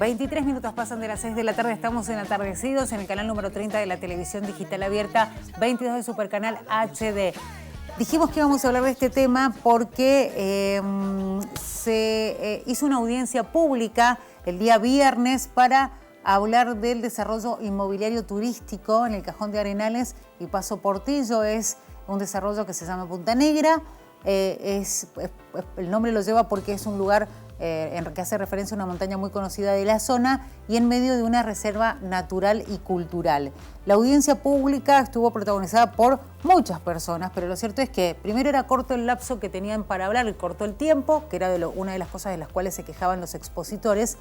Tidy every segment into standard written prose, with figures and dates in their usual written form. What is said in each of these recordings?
23 minutos pasan de las 6 de la tarde, estamos en Atardecidos en el canal número 30 de la televisión digital abierta, 22 del Supercanal HD. Dijimos que íbamos a hablar de este tema porque se hizo una audiencia pública el día viernes para hablar del desarrollo inmobiliario turístico en el Cajón de Arenales y Paso Portillo. Es un desarrollo que se llama Punta Negra. El nombre lo lleva porque es un lugar que hace referencia a una montaña muy conocida de la zona y en medio de una reserva natural y cultural. La audiencia pública estuvo protagonizada por muchas personas, pero lo cierto es que primero era corto el lapso que tenían para hablar, y corto el tiempo, que era una de las cosas de las cuales se quejaban los expositores,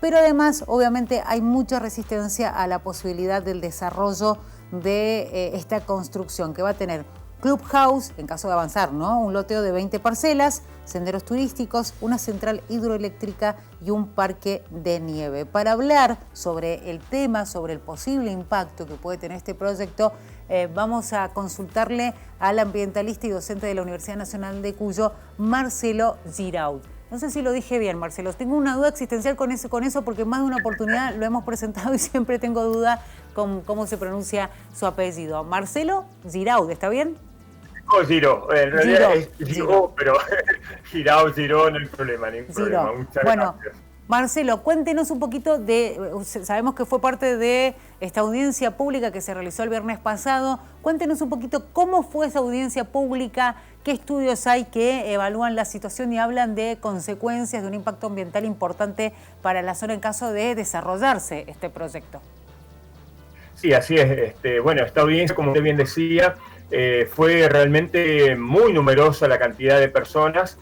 pero además obviamente hay mucha resistencia a la posibilidad del desarrollo de esta construcción que va a tener Clubhouse, en caso de avanzar, ¿no? Un loteo de 20 parcelas, senderos turísticos, una central hidroeléctrica y un parque de nieve. Para hablar sobre el tema, sobre el posible impacto que puede tener este proyecto, vamos a consultarle al ambientalista y docente de la Universidad Nacional de Cuyo, Marcelo Giraud. No sé si lo dije bien, Marcelo. Tengo una duda existencial con eso porque más de una oportunidad lo hemos presentado y siempre tengo duda con cómo se pronuncia su apellido. Marcelo Giraud, ¿está bien? Giro, en realidad es Giro, pero Giraud, no hay problema, ningún problema. Muchas gracias. Marcelo, cuéntenos un poquito sabemos que fue parte de esta audiencia pública que se realizó el viernes pasado. Cuéntenos un poquito cómo fue esa audiencia pública, qué estudios hay que evalúan la situación y hablan de consecuencias de un impacto ambiental importante para la zona en caso de desarrollarse este proyecto. Sí, así es. Bueno, esta audiencia, como usted bien decía, fue realmente muy numerosa la cantidad de personas.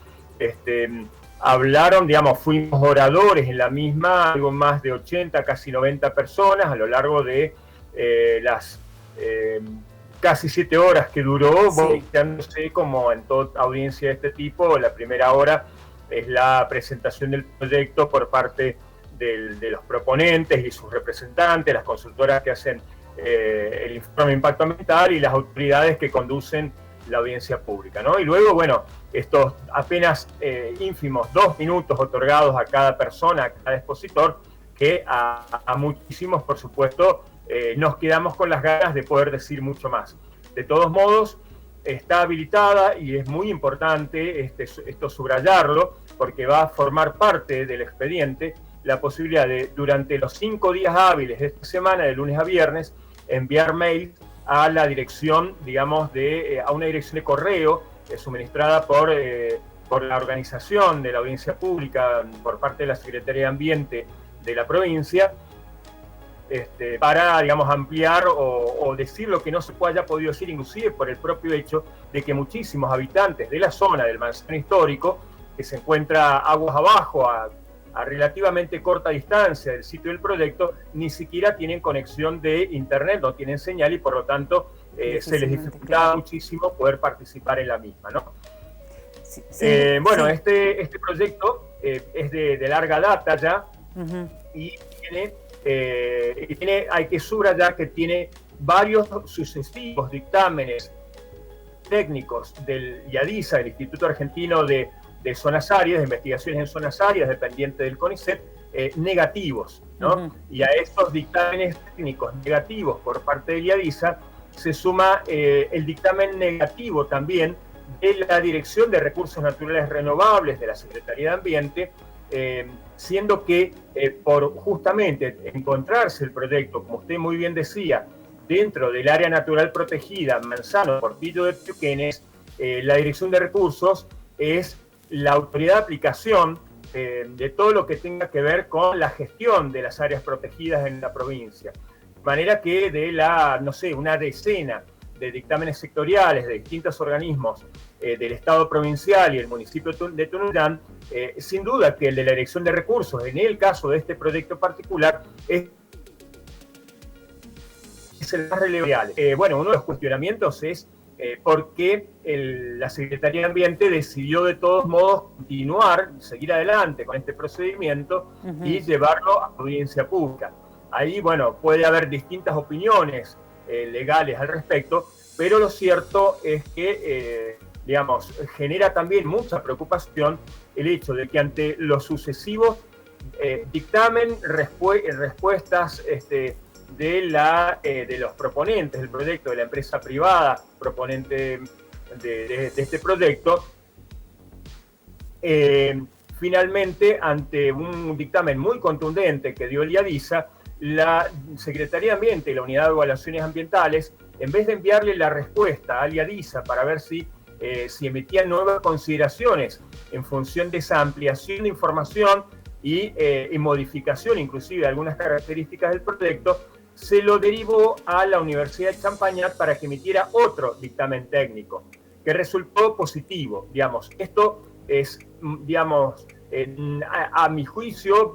Hablaron, fuimos oradores en la misma, algo más de 80, casi 90 personas a lo largo de las casi 7 horas que duró, sí. Como en toda audiencia de este tipo, la primera hora es la presentación del proyecto por parte de los proponentes y sus representantes, las consultoras que hacen el informe de impacto ambiental y las autoridades que conducen la audiencia pública, ¿no? Y luego, bueno, estos apenas ínfimos 2 minutos otorgados a cada persona, a cada expositor, que a muchísimos, por supuesto, nos quedamos con las ganas de poder decir mucho más. De todos modos, está habilitada y es muy importante esto subrayarlo, porque va a formar parte del expediente la posibilidad de, durante los 5 días hábiles de esta semana, de lunes a viernes, enviar mail a la dirección, a una dirección de correo suministrada por la organización de la audiencia pública por parte de la Secretaría de Ambiente de la provincia, para, ampliar o decir lo que no se haya podido decir, inclusive por el propio hecho de que muchísimos habitantes de la zona del Manzano Histórico, que se encuentra aguas abajo, a relativamente corta distancia del sitio del proyecto, ni siquiera tienen conexión de internet, no tienen señal y por lo tanto se les dificulta muchísimo poder participar en la misma, ¿no? Este proyecto es de larga data ya, y hay que subrayar que tiene varios sucesivos dictámenes técnicos del IADISA, el Instituto Argentino de Zonas Áridas, de investigaciones en zonas áridas, dependiente del CONICET, negativos, ¿no? Y a estos dictámenes técnicos negativos por parte del IADISA se suma el dictamen negativo también de la Dirección de Recursos Naturales Renovables de la Secretaría de Ambiente, siendo que por justamente encontrarse el proyecto, como usted muy bien decía, dentro del área natural protegida Manzano Portillo de Peuquenes, la Dirección de Recursos es la autoridad de aplicación de todo lo que tenga que ver con la gestión de las áreas protegidas en la provincia. De manera que de una decena de dictámenes sectoriales de distintos organismos del Estado provincial y el municipio de Tunuyán, sin duda que el de la Dirección de Recursos, en el caso de este proyecto particular, es el más relevante. Uno de los cuestionamientos es por qué la Secretaría de Ambiente decidió de todos modos seguir adelante con este procedimiento y llevarlo a audiencia pública. Ahí, puede haber distintas opiniones legales al respecto, pero lo cierto es que, genera también mucha preocupación el hecho de que ante los sucesivos dictamen, respuestas de los proponentes del proyecto, de la empresa privada proponente de este proyecto. Finalmente, ante un dictamen muy contundente que dio el IADISA, la Secretaría de Ambiente y la Unidad de Evaluaciones Ambientales, en vez de enviarle la respuesta al IADISA para ver si emitían nuevas consideraciones en función de esa ampliación de información y modificación inclusive de algunas características del proyecto, se lo derivó a la Universidad de Champagnat para que emitiera otro dictamen técnico, que resultó positivo, digamos. Esto es, digamos, a mi juicio,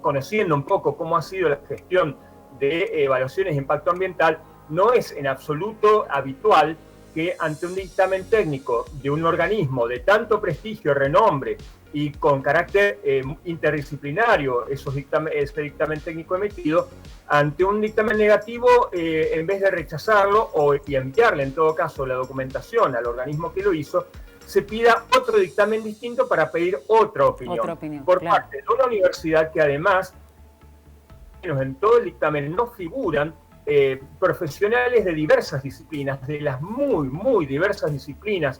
conociendo un poco cómo ha sido la gestión de evaluaciones de impacto ambiental, no es en absoluto habitual que ante un dictamen técnico de un organismo de tanto prestigio, renombre y con carácter interdisciplinario, ese dictamen técnico emitido, ante un dictamen negativo, en vez de rechazarlo y enviarle en todo caso la documentación al organismo que lo hizo, se pida otro dictamen distinto para pedir otra opinión por parte de una universidad que además, en todo el dictamen no figuran profesionales de diversas disciplinas, de las muy diversas disciplinas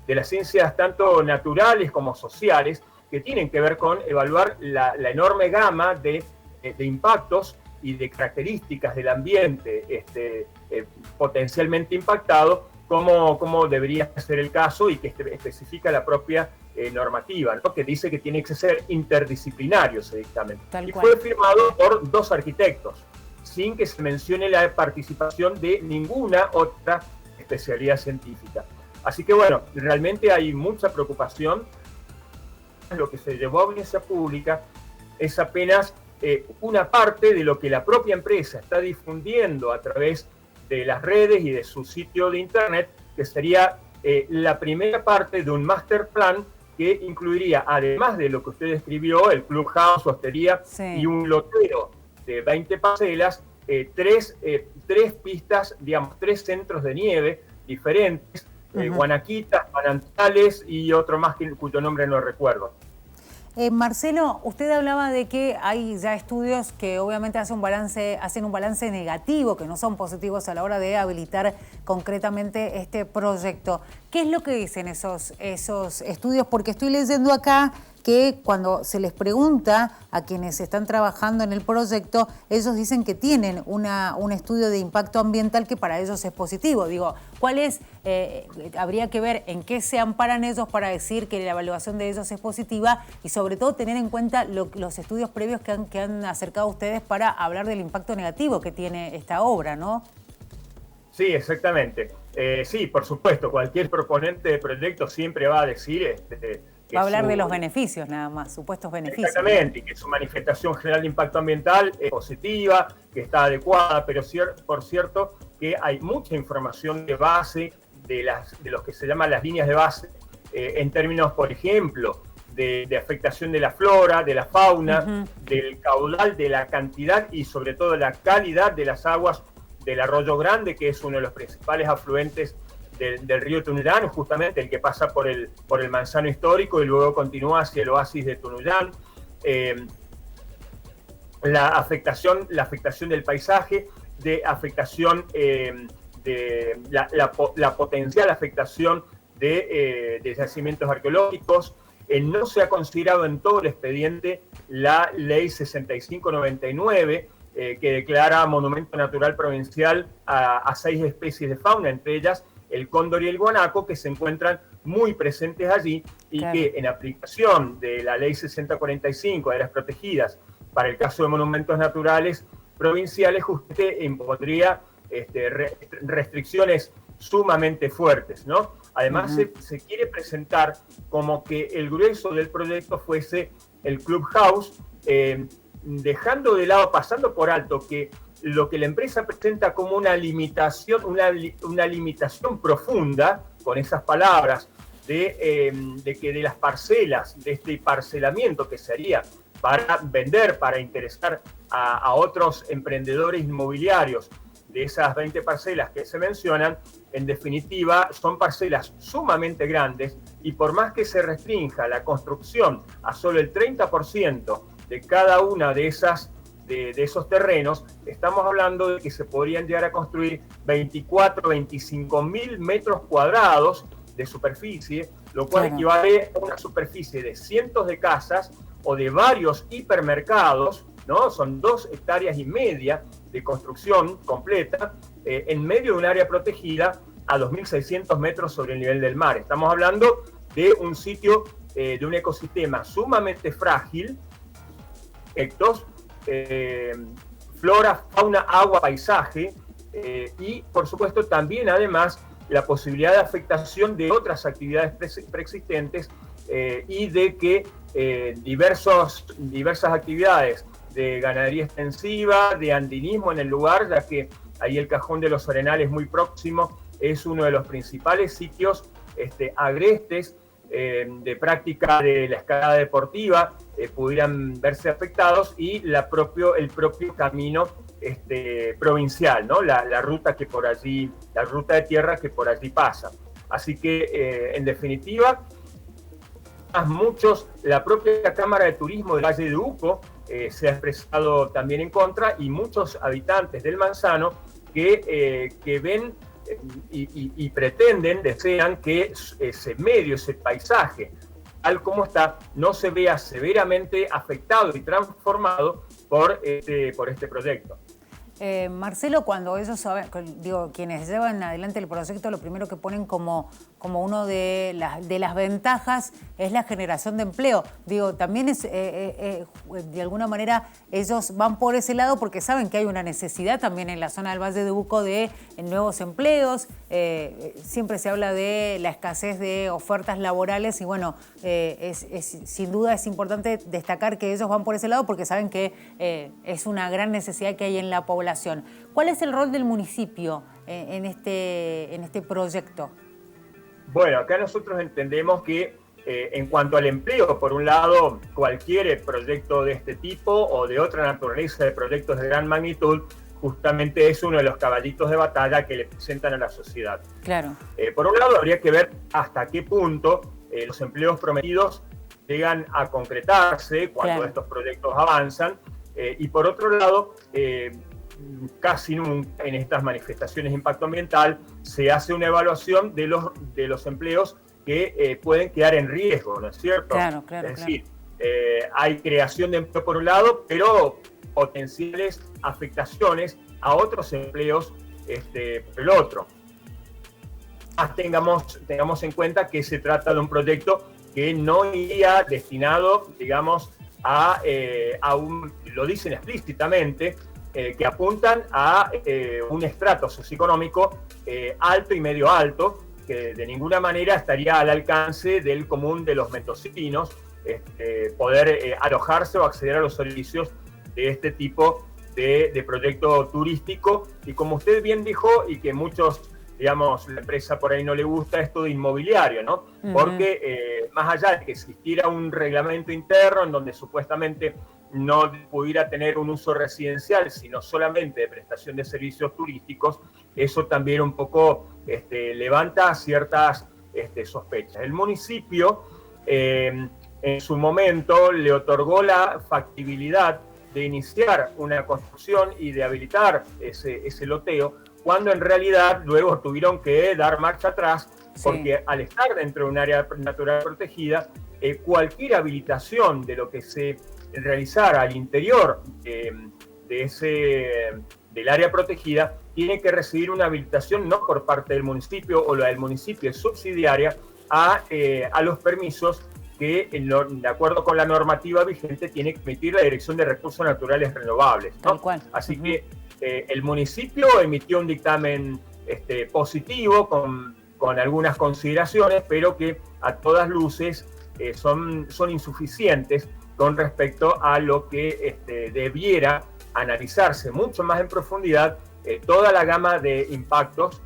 de las ciencias tanto naturales como sociales, que tienen que ver con evaluar la enorme gama de impactos y de características del ambiente potencialmente impactado, como debería ser el caso y que especifica la propia normativa, ¿no? Que dice que tiene que ser interdisciplinario ese dictamen. Y fue firmado por 2 arquitectos, sin que se mencione la participación de ninguna otra especialidad científica. Así que bueno, realmente hay mucha preocupación. Lo que se llevó a audiencia pública es apenas una parte de lo que la propia empresa está difundiendo a través de las redes y de su sitio de internet, que sería la primera parte de un master plan que incluiría, además de lo que usted describió, el clubhouse, hostería y un lotero de 20 parcelas, 3 pistas, digamos, 3 centros de nieve diferentes, Guanaquitas, Manantales y otro más cuyo nombre no recuerdo. Marcelo, usted hablaba de que hay ya estudios que obviamente hacen un balance negativo, que no son positivos a la hora de habilitar concretamente este proyecto. ¿Qué es lo que dicen esos estudios? Porque estoy leyendo acá que cuando se les pregunta a quienes están trabajando en el proyecto, ellos dicen que tienen un estudio de impacto ambiental que para ellos es positivo. Digo, ¿cuál es? Habría que ver en qué se amparan ellos para decir que la evaluación de ellos es positiva y sobre todo tener en cuenta los estudios previos que han acercado ustedes para hablar del impacto negativo que tiene esta obra, ¿no? Sí, exactamente. Sí, por supuesto, cualquier proponente de proyecto siempre va a decir... Va a hablar de los beneficios nada más, supuestos beneficios. Exactamente, y que su manifestación general de impacto ambiental es positiva, que está adecuada, pero por cierto que hay mucha información de base de los que se llaman las líneas de base, en términos, por ejemplo, de afectación de la flora, de la fauna, del caudal, de la cantidad y sobre todo la calidad de las aguas del Arroyo Grande, que es uno de los principales afluentes del río Tunuyán, justamente el que pasa por el Manzano Histórico y luego continúa hacia el oasis de Tunuyán. La afectación del paisaje, de afectación de la potencial afectación de yacimientos arqueológicos. No se ha considerado en todo el expediente la ley 6599, que declara monumento natural provincial a 6 especies de fauna, entre ellas el cóndor y el guanaco, que se encuentran muy presentes allí y que en aplicación de la ley 6045 de áreas protegidas para el caso de monumentos naturales provinciales justamente impondría restricciones sumamente fuertes, ¿no? Además se quiere presentar como que el grueso del proyecto fuese el clubhouse, dejando de lado, pasando por alto que lo que la empresa presenta como una limitación profunda, con esas palabras, de que de las parcelas, de este parcelamiento que sería para vender, para interesar a otros emprendedores inmobiliarios, de esas 20 parcelas que se mencionan, en definitiva son parcelas sumamente grandes y por más que se restrinja la construcción a solo el 30% de cada una de esos terrenos, estamos hablando de que se podrían llegar a construir 24, 25 mil metros cuadrados de superficie, lo cual equivale a una superficie de cientos de casas o de varios hipermercados, ¿no? Son 2,5 hectáreas de construcción completa en medio de un área protegida a 2.600 metros sobre el nivel del mar. Estamos hablando de un sitio, de un ecosistema sumamente frágil, flora, fauna, agua, paisaje, y por supuesto también además la posibilidad de afectación de otras actividades preexistentes y de que diversas actividades de ganadería extensiva, de andinismo en el lugar, ya que ahí el Cajón de los Arenales muy próximo es uno de los principales sitios agrestes de práctica de la escalada deportiva, pudieran verse afectados, y el propio camino provincial, ¿no? La ruta que por allí, la ruta de tierra que por allí pasa. Así que, en definitiva, la propia Cámara de Turismo del Valle de Uco se ha expresado también en contra, y muchos habitantes del Manzano que ven y pretenden, desean que ese medio, ese paisaje, tal como está, no se vea severamente afectado y transformado por este proyecto. Marcelo, cuando ellos saben, quienes llevan adelante el proyecto, lo primero que ponen como uno de las ventajas es la generación de empleo. También es, de alguna manera, ellos van por ese lado porque saben que hay una necesidad también en la zona del Valle de Uco de nuevos empleos. Siempre se habla de la escasez de ofertas laborales y bueno, sin duda es importante destacar que ellos van por ese lado porque saben que es una gran necesidad que hay en la población. ¿Cuál es el rol del municipio en este proyecto? Bueno, acá nosotros entendemos que en cuanto al empleo, por un lado, cualquier proyecto de este tipo o de otra naturaleza de proyectos de gran magnitud, justamente es uno de los caballitos de batalla que le presentan a la sociedad. Claro. Por un lado, habría que ver hasta qué punto los empleos prometidos llegan a concretarse cuando estos proyectos avanzan, y por otro lado, casi nunca en estas manifestaciones de impacto ambiental se hace una evaluación de los empleos que pueden quedar en riesgo, ¿no es cierto? Claro. Es decir, hay creación de empleo por un lado, pero potenciales afectaciones a otros empleos por el otro. Tengamos en cuenta que se trata de un proyecto que no iría destinado, digamos, lo dicen explícitamente, que apuntan a un estrato socioeconómico alto y medio alto, que de ninguna manera estaría al alcance del común de los mendocinos, poder alojarse o acceder a los servicios de este tipo de proyecto turístico. Y como usted bien dijo, y que muchos, digamos, la empresa por ahí no le gusta, esto de inmobiliario, ¿no? Porque más allá de que existiera un reglamento interno en donde supuestamente no pudiera tener un uso residencial, sino solamente de prestación de servicios turísticos, eso también un poco levanta ciertas sospechas. El municipio en su momento le otorgó la factibilidad de iniciar una construcción y de habilitar ese loteo, cuando en realidad luego tuvieron que dar marcha atrás, porque al estar dentro de un área natural protegida, cualquier habilitación de lo que se realizara al interior del área protegida tiene que recibir una habilitación no por parte del municipio, o la del municipio es subsidiaria a los permisos que, de acuerdo con la normativa vigente, tiene que emitir la Dirección de Recursos Naturales Renovables, ¿no? Tal cual. Así que el municipio emitió un dictamen positivo con algunas consideraciones, pero que a todas luces son insuficientes con respecto a lo que debiera analizarse mucho más en profundidad toda la gama de impactos,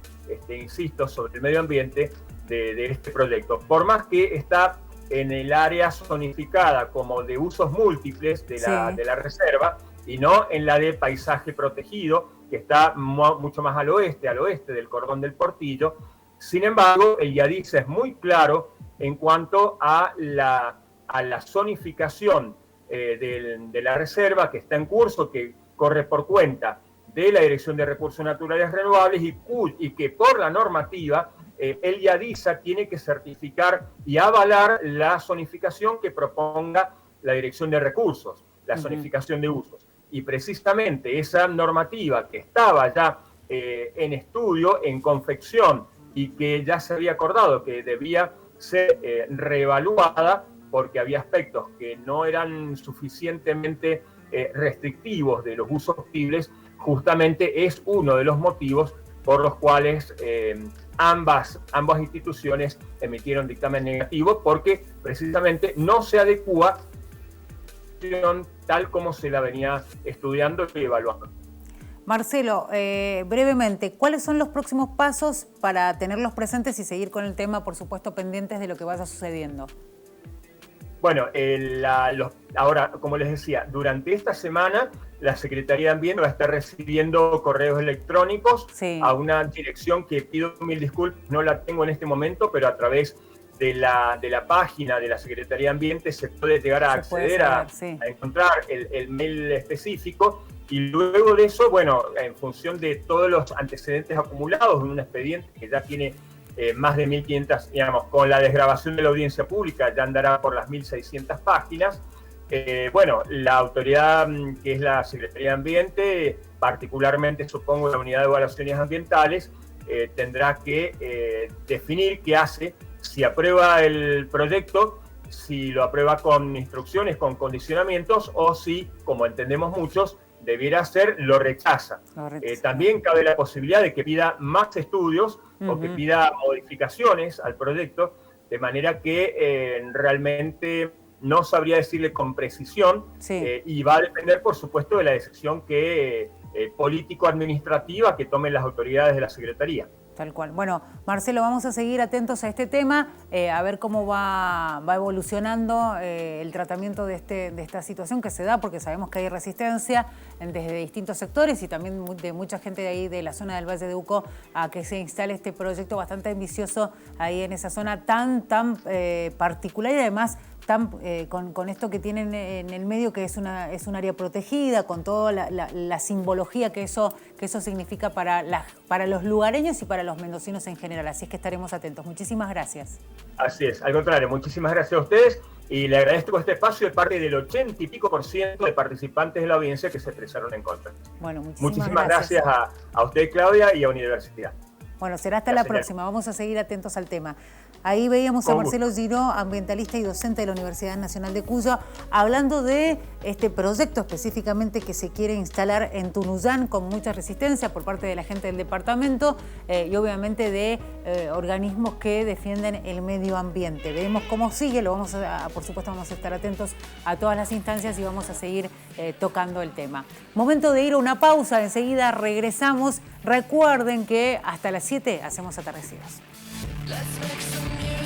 insisto, sobre el medio ambiente de este proyecto. Por más que está en el área zonificada como de usos múltiples de la reserva, y no en la de paisaje protegido, que está mucho más al oeste del cordón del Portillo. Sin embargo, el IADIS es muy claro en cuanto a la zonificación de la reserva que está en curso, que corre por cuenta de la Dirección de Recursos Naturales Renovables y que por la normativa el IADISA tiene que certificar y avalar la zonificación que proponga la Dirección de Recursos, la zonificación de usos. Y precisamente esa normativa que estaba ya en estudio, en confección, y que ya se había acordado que debía ser reevaluada porque había aspectos que no eran suficientemente restrictivos de los usos posibles, justamente es uno de los motivos por los cuales ambas instituciones emitieron dictamen negativo, porque precisamente no se adecúa tal como se la venía estudiando y evaluando. Marcelo, brevemente, ¿cuáles son los próximos pasos para tenerlos presentes y seguir con el tema, por supuesto, pendientes de lo que vaya sucediendo? Bueno, ahora, como les decía, durante esta semana la Secretaría de Ambiente va a estar recibiendo correos electrónicos a una dirección que pido mil disculpas, no la tengo en este momento, pero a través de la página de la Secretaría de Ambiente se puede llegar a acceder a encontrar el mail específico. Y luego de eso, bueno, en función de todos los antecedentes acumulados en un expediente que ya tiene más de 1.500, digamos, con la desgrabación de la audiencia pública ya andará por las 1.600 páginas. Bueno, la autoridad que es la Secretaría de Ambiente, particularmente supongo la Unidad de Evaluaciones Ambientales, tendrá que definir qué hace, si aprueba el proyecto, si lo aprueba con instrucciones, con condicionamientos, o si, como entendemos muchos, debiera hacer, lo rechaza. También cabe la posibilidad de que pida más estudios o que pida modificaciones al proyecto, de manera que realmente no sabría decirle con precisión y va a depender, por supuesto, de la decisión político-administrativa que tomen las autoridades de la Secretaría. Tal cual. Bueno, Marcelo, vamos a seguir atentos a este tema, a ver cómo va evolucionando el tratamiento de esta situación que se da, porque sabemos que hay resistencia desde distintos sectores y también de mucha gente de ahí, de la zona del Valle de Uco, a que se instale este proyecto bastante ambicioso ahí en esa zona tan particular y además con esto que tienen en el medio, que es un área protegida, con toda la simbología que eso significa para los lugareños y para los mendocinos en general. Así es que estaremos atentos. Muchísimas gracias. Así es, al contrario, muchísimas gracias a ustedes y le agradezco este espacio de parte del 80% y pico de participantes de la audiencia que se expresaron en contra. Bueno, muchísimas gracias a usted, Claudia, y a Universidad. Bueno, será hasta la próxima. Vamos a seguir atentos al tema. Ahí veíamos a Marcelo Giró, ambientalista y docente de la Universidad Nacional de Cuyo, hablando de este proyecto específicamente que se quiere instalar en Tunuyán con mucha resistencia por parte de la gente del departamento y obviamente de organismos que defienden el medio ambiente. Veremos cómo sigue, por supuesto vamos a estar atentos a todas las instancias y vamos a seguir tocando el tema. Momento de ir a una pausa, enseguida regresamos. Recuerden que hasta las 7 hacemos Atardecidos. Let's make some music.